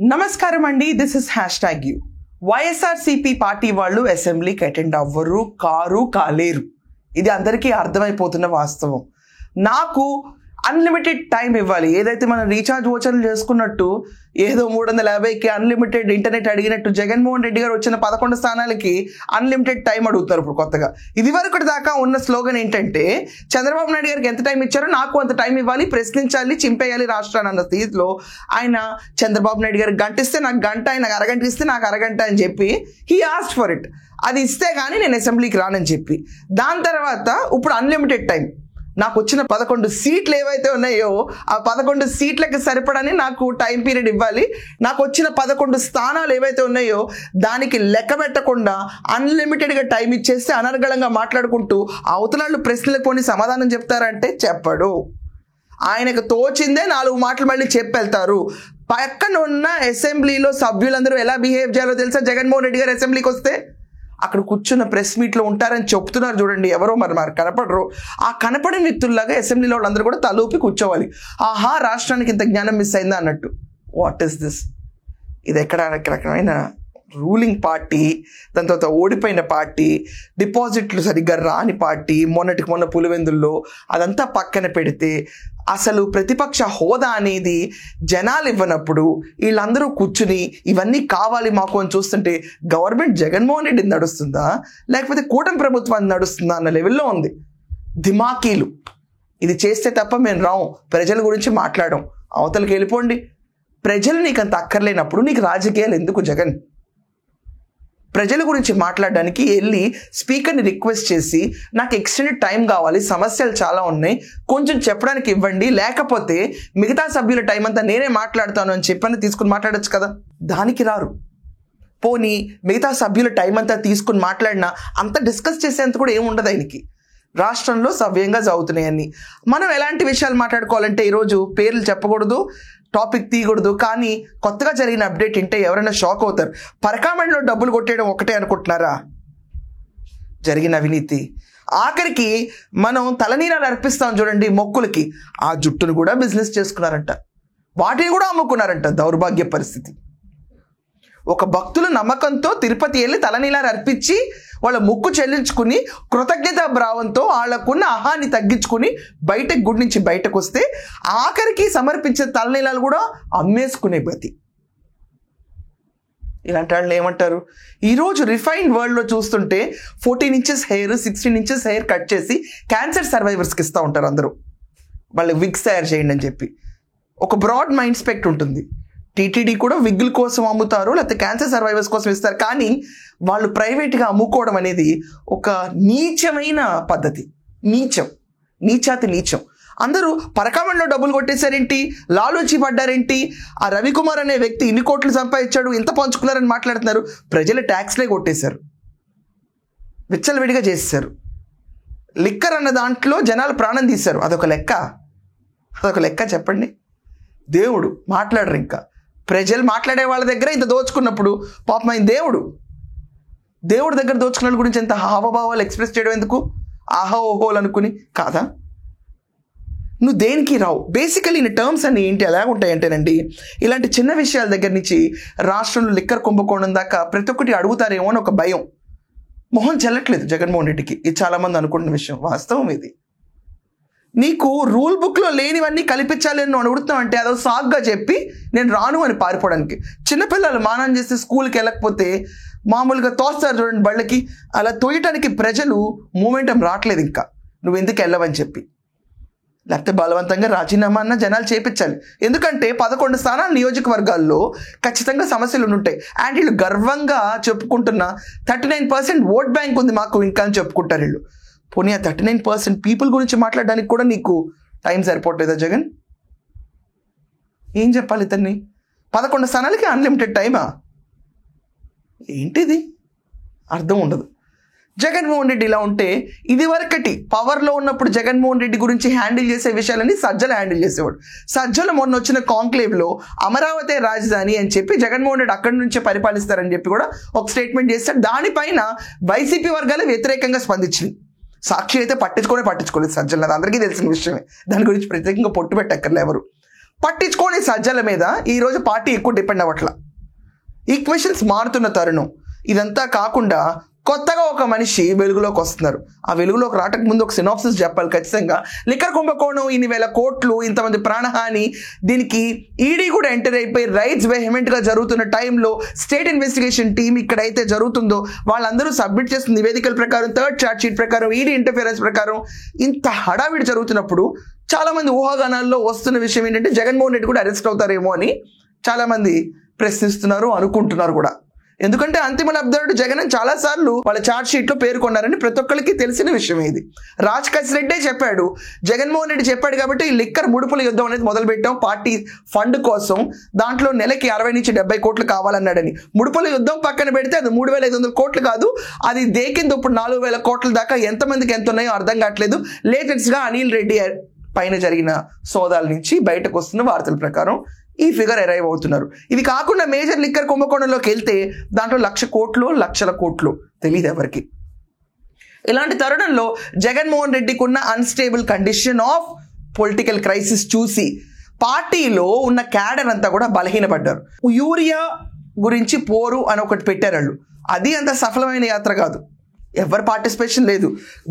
నమస్కారం అండి, this is #you. YSRCP party వాళ్ళు అసెంబ్లీకి అటెండ్ అవ్వరు, కాలేరు. ఇది అందరికీ అర్థమైపోతున్న వాస్తవం. నాకు అన్లిమిటెడ్ టైం ఇవ్వాలి. ఏదైతే మనం రీఛార్జ్ ఓచర్లు చేసుకున్నట్టు ఏదో 350కి అన్లిమిటెడ్ ఇంటర్నెట్ అడిగినట్టు జగన్మోహన్ రెడ్డి గారు వచ్చిన 11 స్థానాలకి అన్లిమిటెడ్ టైం అడుగుతారు ఇప్పుడు కొత్తగా. ఇది వరకు దాకా ఉన్న స్లోగన్ ఏంటంటే చంద్రబాబు నాయుడు గారికి ఎంత టైం ఇచ్చారో నాకు అంత టైం ఇవ్వాలి, ప్రశ్నించాలి, చింపేయాలి రాష్ట్రాన్ని అన్న స్థితిలో ఆయన చంద్రబాబు నాయుడు గారికి గంట ఇస్తే నాకు గంట, ఆయన అరగంట ఇస్తే నాకు అరగంట అని చెప్పి హీ ఆస్క్డ్ ఫర్ ఇట్. అది ఇస్తే కానీ నేను అసెంబ్లీకి రానని చెప్పి దాని తర్వాత ఇప్పుడు అన్లిమిటెడ్ టైం నాకు వచ్చిన 11 సీట్లు ఏవైతే ఉన్నాయో ఆ 11 సీట్లకి సరిపడని నాకు టైం పీరియడ్ ఇవ్వాలి. నాకు వచ్చిన 11 స్థానాలు ఏవైతే ఉన్నాయో దానికి లెక్క పెట్టకుండా అన్లిమిటెడ్గా టైం ఇచ్చేస్తే అనర్గళంగా మాట్లాడుకుంటూ అవతలాళ్ళు ప్రశ్నలకు పోని సమాధానం చెప్తారంటే చెప్పడు. ఆయనకు తోచిందే 4 మాటలు మళ్ళీ చెప్పెళ్తారు. పక్కన ఉన్న అసెంబ్లీలో సభ్యులందరూ ఎలా బిహేవ్ చేయాలో తెలుసా? జగన్మోహన్ రెడ్డి గారు అసెంబ్లీకి వస్తే అక్కడ కూర్చున్న ప్రెస్ మీట్లో ఉంటారని చెప్తున్నారు చూడండి, ఎవరో మరి కనపడరు. ఆ కనపడిన వ్యక్తుల్లాగా అసెంబ్లీలో వాళ్ళందరూ కూడా తలూపి కూర్చోవాలి. ఆహా, రాష్ట్రానికి ఇంత జ్ఞానం మిస్ అయిందా అన్నట్టు. What is this? ఇది ఎక్కడ రకమైన రూలింగ్ పార్టీ, దాని తర్వాత ఓడిపోయిన పార్టీ, డిపాజిట్లు సరిగ్గా రాని పార్టీ, మొన్న పులివెందుల్లో అదంతా పక్కన పెడితే అసలు ప్రతిపక్ష హోదా అనేది జనాలు ఇవ్వనప్పుడు వీళ్ళందరూ కూర్చుని ఇవన్నీ కావాలి మాకు అని చూస్తుంటే గవర్నమెంట్ జగన్మోహన్ రెడ్డి నడుస్తుందా లేకపోతే కూటమి ప్రభుత్వాన్ని నడుస్తుందా అన్న లెవెల్లో ఉంది. దిమాకీలు ఇది చేస్తే తప్ప మేము రాము, ప్రజల గురించి మాట్లాడడం, అవతలకి వెళ్ళిపోండి. ప్రజలు నీకు అంత అక్కర్లేనప్పుడు నీకు రాజకీయాలు ఎందుకు జగన్? ప్రజల గురించి మాట్లాడడానికి వెళ్ళి స్పీకర్ని రిక్వెస్ట్ చేసి నాకు ఎక్స్టెండెడ్ టైం కావాలి, సమస్యలు చాలా ఉన్నాయి, కొంచెం చెప్పడానికి ఇవ్వండి, లేకపోతే మిగతా సభ్యుల టైం అంతా నేనే మాట్లాడతాను అని చెప్పని తీసుకుని మాట్లాడచ్చు కదా. దానికి రారు. పోనీ మిగతా సభ్యుల టైం అంతా తీసుకుని మాట్లాడినా అంత డిస్కస్ చేసేంత కూడా ఏముండదు ఆయనకి. రాష్ట్రంలో సవ్యంగా జరుగుతున్నాయని మనం ఎలాంటి విషయాలు మాట్లాడుకోవాలంటే ఈరోజు పేర్లు చెప్పకూడదు, టాపిక్ తీయకూడదు, కానీ కొత్తగా జరిగిన అప్డేట్ వింటే ఎవరైనా షాక్ అవుతారు. పరకామణిలో డబ్బులు కొట్టేయడం ఒకటే అనుకుంటున్నారా? జరిగిన అవినీతి ఆఖరికి మనం తలనీరాలు అర్పిస్తాం చూడండి మొక్కులకి, ఆ జుట్టును కూడా బిజినెస్ చేసుకున్నారంట, వాటిని కూడా అమ్ముకున్నారంట. దౌర్భాగ్య పరిస్థితి. ఒక భక్తుల నమ్మకంతో తిరుపతి వెళ్ళి తలనీలాలు అర్పించి వాళ్ళ మొక్కు చెల్లించుకుని కృతజ్ఞతా భావంతో వాళ్ళకున్న ఆహాన్ని తగ్గించుకుని గుడి నుంచి బయటకు వస్తే ఆఖరికి సమర్పించే తలనీలాలు కూడా అమ్మేసుకునే గతి. ఇలాంటి వాళ్ళని ఏమంటారు? ఈరోజు రిఫైన్డ్ వరల్డ్లో చూస్తుంటే 14 inches hair, 16 inches hair cut చేసి క్యాన్సర్ సర్వైవర్స్కి ఇస్తూ ఉంటారు అందరూ. వాళ్ళకి విగ్స్ తయారు చేయండి అని చెప్పి ఒక బ్రాడ్ మైండ్ స్పెక్ట్ ఉంటుంది. టీటీడీ కూడా విగ్గుల కోసం అమ్ముతారు, లేకపోతే క్యాన్సర్ సర్వైవర్స్ కోసం ఇస్తారు. కానీ వాళ్ళు ప్రైవేట్గా అమ్ముకోవడం అనేది ఒక నీచమైన పద్ధతి. నీచం. అందరూ పరకామణిలో డబ్బులు కొట్టేశారేంటి, లాలూచి పడ్డారేంటి, ఆ రవికుమార్ అనే వ్యక్తి ఇన్ని కోట్లు సంపాదించాడు, ఇంత పంచుకున్నారని మాట్లాడుతున్నారు. ప్రజలు ట్యాక్స్లే కొట్టేశారు, విచ్చలవిడిగా చేసేశారు. లిక్కర్ అన్న దాంట్లో జనాలు ప్రాణం తీశారు. అదొక లెక్క చెప్పండి. దేవుడు మాట్లాడరు. ఇంకా ప్రజలు మాట్లాడే వాళ్ళ దగ్గర ఇంత దోచుకున్నప్పుడు పాపం ఆయన దేవుడి దగ్గర దోచుకున్న వాళ్ళ గురించి ఎంత హావభావాలు ఎక్స్ప్రెస్ చేయడం ఎందుకు? ఆహా ఓహోలు అనుకుని కాదా? నువ్వు దేనికి రావు. బేసికలీ ఈ టర్మ్స్ అన్ని ఏంటి ఎలా ఉంటాయంటేనండి, ఇలాంటి చిన్న విషయాల దగ్గర నుంచి రాష్ట్రంలో లిక్కర్ కుంభకోణం దాకా ప్రతి ఒక్కటి అడుగుతారేమో అని ఒక భయం. మొహం చెల్లట్లేదు జగన్మోహన్ రెడ్డికి. ఇది చాలామంది అనుకుంటున్న విషయం, వాస్తవం ఇది. నీకు రూల్ బుక్లో లేనివన్నీ కల్పించాలి అని అడుగుతున్నావు అంటే అదో సాగ్గా చెప్పి నేను రాను అని పారిపోవడానికి. చిన్నపిల్లలు మానం చేస్తే స్కూల్కి వెళ్ళకపోతే మామూలుగా తోస్తారు చూడండి బళ్ళకి, అలా తోయటానికి ప్రజలు మూమెంటం రావట్లేదు. ఇంకా నువ్వు ఎందుకు వెళ్ళవని చెప్పి, లేకపోతే బలవంతంగా రాజీనామా అన్న జనాలు చేపించాలి. ఎందుకంటే 11 స్థానాల నియోజకవర్గాల్లో ఖచ్చితంగా సమస్యలు ఉంటాయి. అండ్ వీళ్ళు గర్వంగా చెప్పుకుంటున్న 39% ఓట్ బ్యాంక్ ఉంది మాకు ఇంకా అని చెప్పుకుంటారు వీళ్ళు. పోనీ ఆ 39% పీపుల్ గురించి మాట్లాడడానికి కూడా నీకు టైం సరిపోవట్లేదా జగన్? ఏం చెప్పాలి ఇతన్ని? 11 స్థానాలకి అన్లిమిటెడ్ టైమా? ఏంటిది? అర్థం ఉండదు. జగన్మోహన్ రెడ్డి ఇలా ఉంటే ఇది వరకటి పవర్లో ఉన్నప్పుడు జగన్మోహన్ రెడ్డి గురించి హ్యాండిల్ చేసే విషయాలని సజ్జలు హ్యాండిల్ చేసేవాడు. సజ్జలు మొన్న వచ్చిన కాంక్లేవ్లో అమరావతి రాజధాని అని చెప్పి జగన్మోహన్ రెడ్డి అక్కడి నుంచే పరిపాలిస్తారని చెప్పి కూడా ఒక స్టేట్మెంట్ చేశాడు. దానిపైన వైసీపీ వర్గాలు వ్యతిరేకంగా స్పందించింది. సాక్షి అయితే పట్టించుకోలేదు సజ్జలు, అది అందరికీ తెలిసిన విషయమే, దాని గురించి ప్రత్యేకంగా పొట్టు పెట్టక్కర్లే ఎవరు. పట్టించుకోని సజ్జల మీద ఈరోజు పార్టీ ఎక్కువ డిపెండ్ అవ్వట్ల. ఈక్వేషన్స్ మారుతున్న తరుణం. ఇదంతా కాకుండా కొత్తగా ఒక మనిషి వెలుగులోకి వస్తున్నారు. ఆ వెలుగులోకి రావటకు ముందు ఒక సినాప్సిస్ చెప్పాలి ఖచ్చితంగా. లిక్కర్ కుంభకోణం, ఇన్ని వేల కోట్లు, ఇంతమంది ప్రాణహాని, దీనికి ఈడీ కూడా ఎంటర్ అయిపోయి రైట్స్ వెహమెంట్గా జరుగుతున్న టైంలో స్టేట్ ఇన్వెస్టిగేషన్ టీం ఇక్కడైతే జరుగుతుందో వాళ్ళందరూ సబ్మిట్ చేసిన నివేదికల ప్రకారం, థర్డ్ చార్జ్ షీట్ ప్రకారం, ఈడీ ఇంటర్ఫిరెన్స్ ప్రకారం ఇంత హడావిడి జరుగుతున్నప్పుడు చాలామంది ఊహాగానాల్లో వస్తున్న విషయం ఏంటంటే జగన్మోహన్ రెడ్డి కూడా అరెస్ట్ అవుతారేమో అని చాలామంది ప్రశ్నిస్తున్నారు, అనుకుంటున్నారు కూడా. ఎందుకంటే అంతిమ లబ్ధిదారుడు జగన్ అని చాలాసార్లు వాళ్ళ ఛార్జ్ షీట్లో పేర్కొన్నారని ప్రతి ఒక్కరికి తెలిసిన విషయం ఇది. రాజ్ కసిరెడ్డే చెప్పాడు, జగన్మోహన్ రెడ్డి చెప్పాడు కాబట్టి ఈ లిక్కర్ ముడుపుల యుద్ధం అనేది మొదలుపెట్టాం పార్టీ ఫండ్ కోసం, దాంట్లో నెలకి 60 నుంచి 70 కోట్లు కావాలన్నాడని. ముడుపుల యుద్ధం పక్కన పెడితే అది 3,500 కోట్లు కాదు, అది దేకింది ఇప్పుడు 4,000 కోట్ల దాకా. ఎంతమందికి ఎంత ఉన్నాయో అర్థం కావట్లేదు. లేటెస్ట్గా అనిల్ రెడ్డి పైన జరిగిన సోదాల నుంచి బయటకు వస్తున్న వార్తల ప్రకారం ఈ ఫిగర్ అరైవ్ అవుతున్నారు. ఇవి కాకుండా మేజర్ లిక్కర్ కుంభకోణంలోకి వెళ్తే దాంట్లో 1,00,000 కోట్లు, లక్షల కోట్లు తెలియదు ఎవరికి. ఇలాంటి తరుణంలో జగన్మోహన్ రెడ్డికి ఉన్న unstable condition of political crisis చూసి పార్టీలో ఉన్న క్యాడర్ అంతా కూడా బలహీనపడ్డారు. యూరియా గురించి పోరు అని ఒకటి పెట్టారు వాళ్ళు. అది అంత సఫలమైన యాత్ర కాదు, ఎవరు పార్టిసిపేషన్ లేదు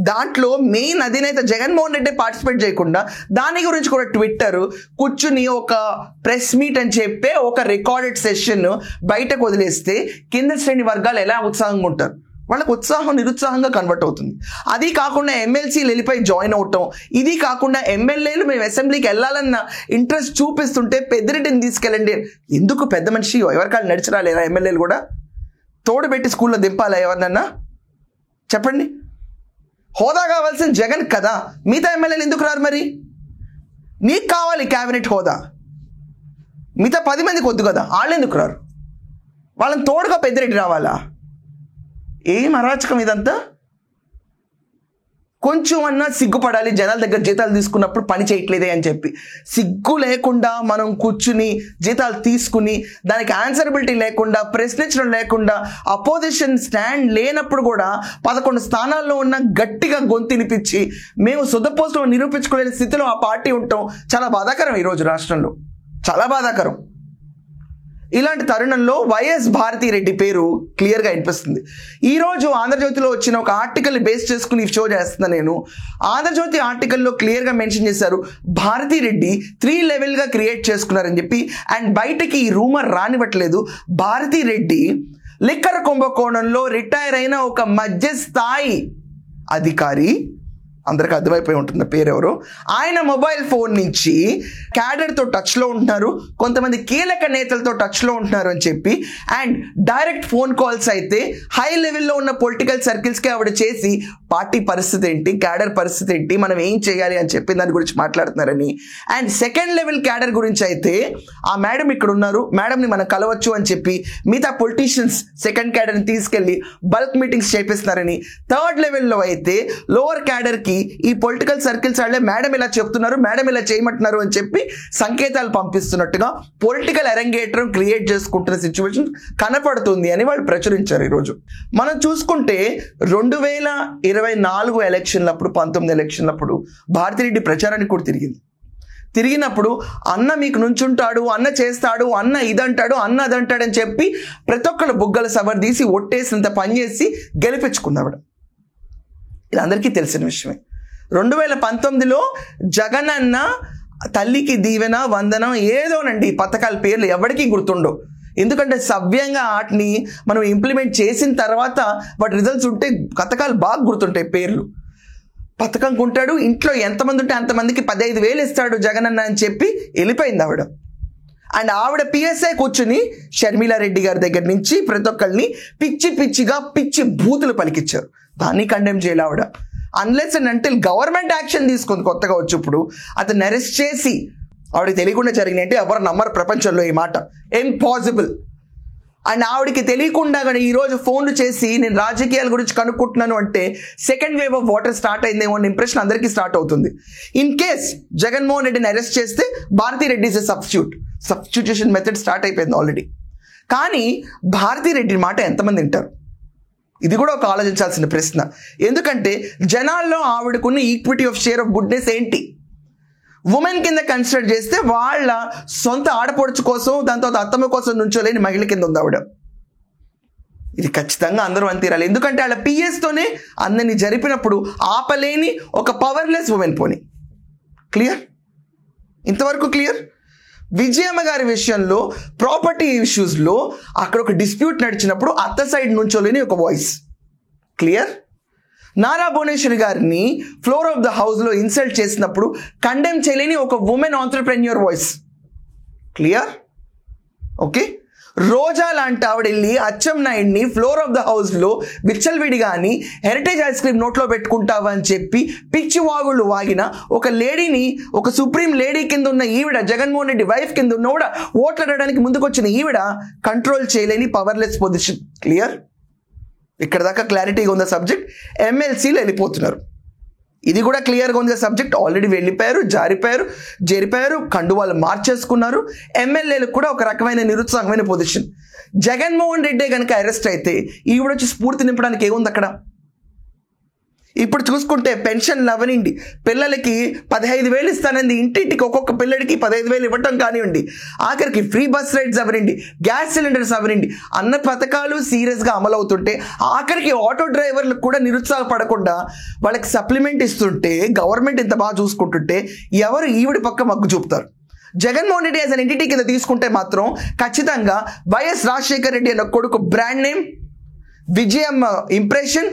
దాంట్లో. మెయిన్ అధినేత జగన్మోహన్ రెడ్డి పార్టిసిపేట్ చేయకుండా దాని గురించి కూడా ట్విట్టర్ కూర్చుని ఒక ప్రెస్ మీట్ అని చెప్పే ఒక రికార్డెడ్ సెషన్ బయటకు వదిలేస్తే కింద శ్రేణి వర్గాలు ఎలా ఉత్సాహంగా ఉంటారు, వాళ్ళకు ఉత్సాహం నిరుత్సాహంగా కన్వర్ట్ అవుతుంది. అది కాకుండా ఎమ్మెల్సీలు వెళ్ళిపోయి జాయిన్ అవటం, ఇది కాకుండా ఎమ్మెల్యేలు మేము అసెంబ్లీకి వెళ్ళాలన్న ఇంట్రెస్ట్ చూపిస్తుంటే పెద్దిరెడ్డిని తీసుకెళ్ళండి. ఎందుకు పెద్ద మనిషి ఎవరికాళ్ళు నడిచి రాలేరా? ఎమ్మెల్యేలు కూడా తోడు పెట్టి స్కూల్లో దింపాలా ఎవరినన్నా చెప్పండి? హోదా కావాల్సిన జగన్ కదా, మిగతా ఎమ్మెల్యేలు ఎందుకు రారు? మరి నీకు కావాలి క్యాబినెట్ హోదా, మిగతా 10 మందికి వద్దు కదా, వాళ్ళు ఎందుకు రారు? వాళ్ళని తోడుగా పెద్దిరెడ్డి రావాలా? ఏం అరాచకం ఇదంతా. కొంచెం అన్నా సిగ్గుపడాలి. జనాల దగ్గర జీతాలు తీసుకున్నప్పుడు పని చేయట్లేదే అని చెప్పి సిగ్గు లేకుండా మనం కూర్చుని జీతాలు తీసుకుని దానికి ఆన్సరబిలిటీ లేకుండా, ప్రశ్నించడం లేకుండా, అపోజిషన్ స్టాండ్ లేనప్పుడు కూడా 11 స్థానాల్లో ఉన్న గట్టిగా గొంతినిపించి మేము సుధపోస్టులో నిరూపించుకోలేని స్థితిలో ఆ పార్టీ ఉండటం చాలా బాధాకరం ఈరోజు రాష్ట్రంలో, చాలా బాధాకరం. ఇలాంటి తరుణంలో వైఎస్ భారతిరెడ్డి పేరు క్లియర్గా వినిపిస్తుంది. ఈరోజు ఆంధ్రజ్యోతిలో వచ్చిన ఒక ఆర్టికల్ని బేస్ చేసుకుని షో చేస్తున్నా నేను. ఆంధ్రజ్యోతి ఆర్టికల్లో క్లియర్గా మెన్షన్ చేశారు, భారతిరెడ్డి 3 లెవెల్గా క్రియేట్ చేసుకున్నారని చెప్పి. అండ్ బయటకి ఈ రూమర్ రానివ్వట్లేదు. భారతిరెడ్డి లిక్కర్ కుంభకోణంలో రిటైర్ అయిన ఒక మధ్యస్థాయి అధికారి, అందరికి అర్థమైపోయి ఉంటుంది పేరు ఎవరు. ఆయన మొబైల్ ఫోన్ నుంచి క్యాడర్తో టచ్లో ఉంటున్నారు, కొంతమంది కీలక నేతలతో టచ్లో ఉంటున్నారు అని చెప్పి. అండ్ డైరెక్ట్ ఫోన్ కాల్స్ అయితే హై లెవెల్లో ఉన్న పొలిటికల్ సర్కిల్స్కి ఆవిడ చేసి పార్టీ పరిస్థితి ఏంటి, క్యాడర్ పరిస్థితి ఏంటి, మనం ఏం చేయాలి అని చెప్పి దాని గురించి మాట్లాడుతున్నారని. అండ్ సెకండ్ లెవెల్ క్యాడర్ గురించి అయితే ఆ మేడం ఇక్కడ ఉన్నారు, మేడంని మనం కలవచ్చు అని చెప్పి మిగతా పొలిటీషియన్స్ సెకండ్ క్యాడర్ని తీసుకెళ్ళి బల్క్ మీటింగ్స్ చేపిస్తున్నారని. థర్డ్ లెవెల్లో అయితే లోవర్ క్యాడర్కి ఈ పొలిటికల్ సర్కిల్స్ వాళ్ళే మేడం ఇలా చెప్తున్నారు, మేడం ఇలా చేయమంటున్నారు అని చెప్పి సంకేతాలు పంపిస్తున్నట్టుగా పొలిటికల్ అరంగేట్రం క్రియేట్ చేసుకుంటున్న సిచ్యువేషన్ కనపడుతుంది అని వాళ్ళు ప్రచురించారు. ఈరోజు మనం చూసుకుంటే 2024 ఎలక్షన్లప్పుడు, 19 ఎలక్షన్లప్పుడు భారతిరెడ్డి ప్రచారానికి కూడా తిరిగినప్పుడు అన్న మీకు నుంచుంటాడు, అన్న చేస్తాడు, అన్న ఇదంటాడు, అన్న అదంటాడు అని చెప్పి ప్రతి ఒక్కరు బుగ్గల సవర్ తీసి ఒట్టేసినంత పనిచేసి గెలిపించుకున్నావిడ. ఇది అందరికీ తెలిసిన విషయమే. 2019లో జగన్ అన్న తల్లికి దీవెన, వందనం ఏదోనండి పథకాల పేర్లు ఎవరికీ గుర్తుండవు. ఎందుకంటే సవ్యంగా వాటిని మనం ఇంప్లిమెంట్ చేసిన తర్వాత వాటి రిజల్ట్స్ ఉంటే పథకాలు బాగా గుర్తుంటాయి పేర్లు. పథకం కొంటాడు, ఇంట్లో ఎంతమంది ఉంటే అంతమందికి 15,000 ఇస్తాడు జగన్ అన్న అని చెప్పి వెళ్ళిపోయింది ఆవిడ. అండ్ ఆవిడ పిఎస్ఐ కూర్చుని షర్మిలారెడ్డి గారి దగ్గర నుంచి ప్రతి ఒక్కరిని పిచ్చి బూతులు పలికిచ్చారు. దాన్ని కండెమ్ చేయాలి ఆవిడ. Unless and until government action తీసుకుంది కొత్తగా వచ్చి ఇప్పుడు అతను అరెస్ట్ చేసి ఆవిడకి తెలియకుండా జరిగినాయి అంటే ఎవరు నమ్మరు ప్రపంచంలో ఈ మాట, ఇంపాసిబుల్. అండ్ ఆవిడకి తెలియకుండా కానీ ఈరోజు ఫోన్లు చేసి నేను రాజకీయాల గురించి కనుక్కుంటున్నాను అంటే second wave of water start అయిందేమో అనే ఇంప్రెషన్ అందరికీ స్టార్ట్ అవుతుంది. ఇన్ కేస్ జగన్మోహన్ రెడ్డిని అరెస్ట్ చేస్తే Bharathi Reddy is a substitution method start అయిపోయింది ఆల్రెడీ. కానీ భారతిరెడ్డి మాట ఎంతమంది వింటారు? ఇది కూడా ఒక ఆలోచించాల్సిన ప్రశ్న. ఎందుకంటే జనాల్లో ఆవిడకున్న equity of share of goodness ఏంటి? ఉమెన్ కింద కన్సిడర్ చేస్తే వాళ్ళ సొంత ఆడపడుచు కోసం, దాని తర్వాత అత్తమ్మ కోసం నుంచోలేని మహిళ కింద ఉంది ఆవిడ. ఇది ఖచ్చితంగా అందరూ అంతేరాలి. ఎందుకంటే వాళ్ళ పిఎస్తోనే అందరినీ జరిపినప్పుడు ఆపలేని ఒక పవర్లెస్ ఉమెన్ పోని. క్లియర్? ఇంతవరకు క్లియర్? విజయమ్మ గారి విషయంలో ప్రాపర్టీ ఇష్యూస్లో అక్కడ ఒక డిస్ప్యూట్ నడిచినప్పుడు అత్త సైడ్ నుంచోలేని ఒక వాయిస్. క్లియర్? నారా భువనేశ్వరి గారిని ఫ్లోర్ ఆఫ్ ద హౌస్లో ఇన్సల్ట్ చేసినప్పుడు కండెమ్ చేయలేని ఒక women entrepreneur voice. Clear? Okay. Roja లాంటి ఆవిడ వెళ్ళి అచ్చం నాయుడిని ఫ్లోర్ ఆఫ్ ద హౌస్లో విచ్చలవిడిగా అని హెరిటేజ్ ఐస్ క్రీమ్ నోట్లో పెట్టుకుంటావా అని చెప్పి పిచ్చి వాగుళ్ళు వాగిన ఒక లేడీని, ఒక సుప్రీం లేడీ కింద ఉన్న ఈవిడ, జగన్మోహన్ రెడ్డి వైఫ్ కింద ఉన్న కూడా ఓట్లాడడానికి ముందుకొచ్చిన ఈవిడ కంట్రోల్ చేయలేని పవర్లెస్ పొజిషన్. క్లియర్? ఇక్కడ దాకా క్లారిటీగా ఉన్న సబ్జెక్ట్. ఎమ్మెల్సీలు వెళ్ళిపోతున్నారు, ఇది కూడా క్లియర్గా ఉంది సబ్జెక్ట్. ఆల్రెడీ వెళ్ళిపోయారు, జరిపారు, కండువాళ్ళు మార్చేసుకున్నారు. ఎమ్మెల్యేలకు కూడా ఒక రకమైన నిరుత్సాహమైన పొజిషన్. జగన్మోహన్ రెడ్డి కనుక అరెస్ట్ అయితే ఈవిడ వచ్చి స్ఫూర్తి నింపడానికి ఏముంది అక్కడ? ఇప్పుడు చూసుకుంటే పెన్షన్లు అవనండి, పిల్లలకి 15,000 ఇస్తానండి, ఇంటింటికి ఒక్కొక్క పిల్లడికి 15,000 ఇవ్వటం కానివ్వండి, ఆఖరికి ఫ్రీ బస్ రైడ్స్ అవనండి, గ్యాస్ సిలిండర్స్ అవనండి, అన్న పథకాలు సీరియస్గా అమలవుతుంటే ఆఖరికి ఆటో డ్రైవర్లకు కూడా నిరుత్సాహపడకుండా వాళ్ళకి సప్లిమెంట్ ఇస్తుంటే, గవర్నమెంట్ ఇంత బాగా చూసుకుంటుంటే ఎవరు ఈవిడి పక్క మగ్గు చూపుతారు? Jaganmohan Reddy as an entity కింద తీసుకుంటే మాత్రం ఖచ్చితంగా వైఎస్ రాజశేఖర్ రెడ్డి అన్న కొడుకు brand name, Vijayamma impression,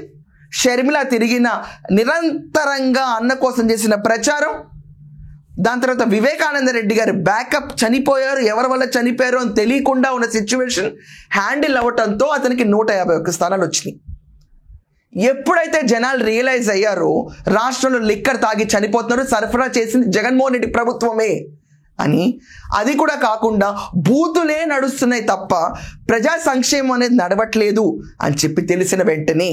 Sharmila తిరిగిన నిరంతరంగా అన్న కోసం చేసిన ప్రచారం, దాని తర్వాత వివేకానంద రెడ్డి గారు బ్యాకప్ చనిపోయారు, ఎవరి వల్ల చనిపోయారు అని తెలియకుండా ఉన్న సిచ్యువేషన్ హ్యాండిల్ అవ్వటంతో అతనికి 151 స్థానాలు వచ్చినాయి. ఎప్పుడైతే జనాలు రియలైజ్ అయ్యారో రాష్ట్రంలో లిక్కర్ తాగి చనిపోతున్నారు, సరఫరా చేసింది జగన్మోహన్ రెడ్డి ప్రభుత్వమే అని, అది కూడా కాకుండా బూతులే నడుస్తున్నాయి తప్ప ప్రజా సంక్షేమం అనేది నడవట్లేదు అని చెప్పి తెలిసిన వెంటనే,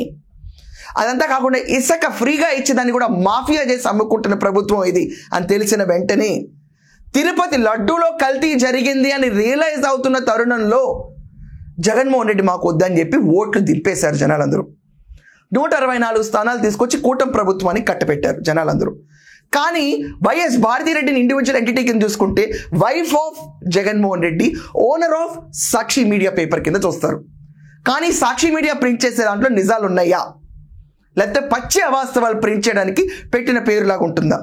అదంతా కాకుండా ఇసుక ఫ్రీగా ఇచ్చేదాన్ని కూడా మాఫియా చేసి అమ్ముకుంటున్న ప్రభుత్వం ఇది అని తెలిసిన వెంటనే, తిరుపతి లడ్డూలో కల్తీ జరిగింది అని రియలైజ్ అవుతున్న తరుణంలో జగన్మోహన్ రెడ్డి మాకు వద్దని చెప్పి ఓట్లు దింపేశారు జనాలందరూ. 164 స్థానాలు తీసుకొచ్చి కూటమి ప్రభుత్వానికి కట్టబెట్టారు జనాలందరూ. కానీ వైఎస్ భారతిరెడ్డిని ఇండివిజువల్ ఎంటిటీ కింద చూసుకుంటే wife of Jaganmohan Reddy, owner of Sakshi media paper కింద చూస్తారు. కానీ సాక్షి మీడియా ప్రింట్ చేసే దాంట్లో నిజాలు ఉన్నాయా, లేకపోతే పచ్చి అవాస్తవాలు ప్రింట్ చేయడానికి పెట్టిన పేరులాగా ఉంటుందా?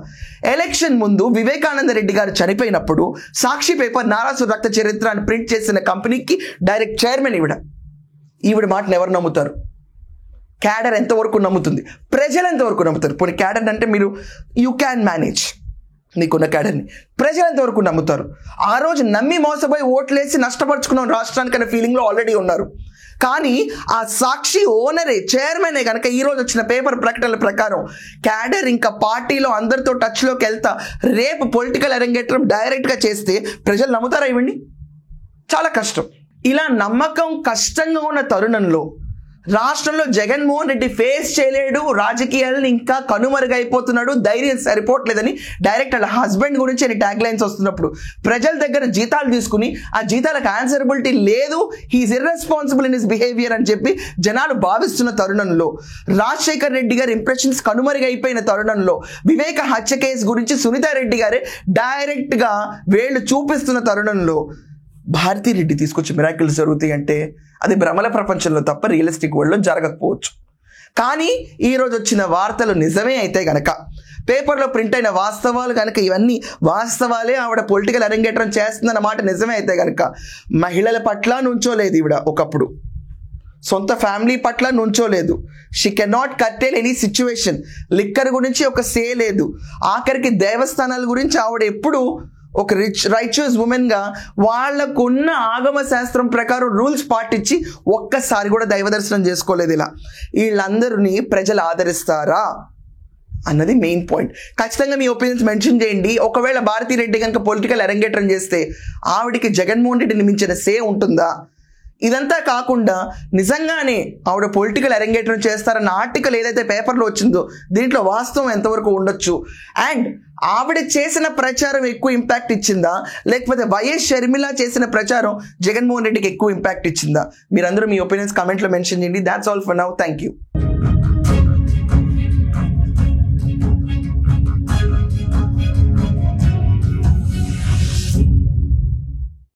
ఎలక్షన్ ముందు వివేకానంద రెడ్డి గారు చనిపోయినప్పుడు సాక్షి పేపర్ నారాసు రక్త చరిత్ర అని ప్రింట్ చేసిన కంపెనీకి డైరెక్ట్ చైర్మన్ ఈవిడ మాటను ఎవరు నమ్ముతారు? క్యాడర్ ఎంతవరకు నమ్ముతుంది? ప్రజలు ఎంతవరకు నమ్ముతారు? పోనీ క్యాడర్ అంటే మీరు యూ క్యాన్ మేనేజ్ నీకున్న క్యాడర్ని, ప్రజలు ఎంతవరకు నమ్ముతారు? ఆ రోజు నమ్మి మోసపోయి ఓట్లేసి నష్టపరుచుకున్నాం రాష్ట్రానికి అనే ఫీలింగ్లో ఆల్రెడీ ఉన్నారు. కానీ ఆ సాక్షి ఓనరే, చైర్మనే కనుక ఈరోజు వచ్చిన పేపర్ ప్రకటనల ప్రకారం క్యాడర్ ఇంకా పార్టీలో అందరితో టచ్లోకి వెళ్తా రేపు పొలిటికల్ అరంగేట్రం డైరెక్ట్గా చేస్తే ప్రజలు నమ్ముతారా? ఇవ్వండి, చాలా కష్టం. ఇలా నమ్మకం కష్టంగా ఉన్న తరుణంలో రాష్ట్రంలో జగన్మోహన్ రెడ్డి ఫేస్ చేయలేడు, రాజకీయాలను ఇంకా కనుమరుగైపోతున్నాడు, ధైర్యం సరిపోవట్లేదని డైరెక్ట్ వాళ్ళ హస్బెండ్ గురించి అని ట్యాగ్ లైన్స్ వస్తున్నప్పుడు ప్రజల దగ్గర జీతాలు తీసుకుని ఆ జీతాలకు ఆన్సరబిలిటీ లేదు, he's irresponsible in his behaviour అని చెప్పి జనాలు భావిస్తున్న తరుణంలో, రాజశేఖర్ రెడ్డి గారి ఇంప్రెషన్స్ కనుమరుగైపోయిన తరుణంలో, వివేక హత్య కేసు గురించి సునీతారెడ్డి గారే డైరెక్ట్గా వేళ్ళు చూపిస్తున్న తరుణంలో భారతిరెడ్డి తీసుకొచ్చి మిరాకిల్స్ జరుగుతాయి అంటే అది భ్రమల ప్రపంచంలో తప్ప రియలిస్టిక్ వరల్డ్లో జరగకపోవచ్చు. కానీ ఈరోజు వచ్చిన వార్తలు నిజమే అయితే గనక, పేపర్లో ప్రింట్ అయిన వాస్తవాలు కనుక ఇవన్నీ వాస్తవాలే, ఆవిడ పొలిటికల్ అరంగేట్రం చేస్తుందన్న మాట నిజమే అయితే కనుక మహిళల పట్ల నుంచోలేదు ఈవిడ, ఒకప్పుడు సొంత ఫ్యామిలీ పట్ల నుంచోలేదు. షీ కెనాట్ కట్టేల్ ఎనీ సిచ్యువేషన్. లిక్కర్ గురించి ఒక సే లేదు, ఆఖరికి దేవస్థానాల గురించి ఆవిడ ఎప్పుడు ఒక రైచియస్ ఉమెన్గా వాళ్ళకున్న ఆగమ శాస్త్రం ప్రకారం రూల్స్ పాటించి ఒక్కసారి కూడా దైవ దర్శనం చేసుకోలేదు. ఇలా వీళ్ళందరినీ ప్రజలు ఆదరిస్తారా అన్నది మెయిన్ పాయింట్. ఖచ్చితంగా మీ ఒపీనియన్స్ మెన్షన్ చేయండి. ఒకవేళ భారతిరెడ్డి కనుక పొలిటికల్ అరంగేట్రం చేస్తే ఆవిడికి జగన్మోహన్ రెడ్డిని మించిన సే ఉంటుందా? ఇదంతా కాకుండా నిజంగానే ఆవిడ పొలిటికల్ అరంగేట్రం చేస్తారన్న ఆర్టికల్ ఏదైతే పేపర్లో వచ్చిందో దీంట్లో వాస్తవం ఎంతవరకు ఉండొచ్చు? అండ్ ఆవిడ చేసిన ప్రచారం ఎక్కువ ఇంపాక్ట్ ఇచ్చిందా, లేకపోతే వైఎస్ షర్మిల చేసిన ప్రచారం జగన్మోహన్ రెడ్డికి ఎక్కువ ఇంపాక్ట్ ఇచ్చిందా? మీరందరూ మీ ఒపీనియన్స్ కామెంట్లో మెన్షన్ చేయండి. That's all for now. Thank you.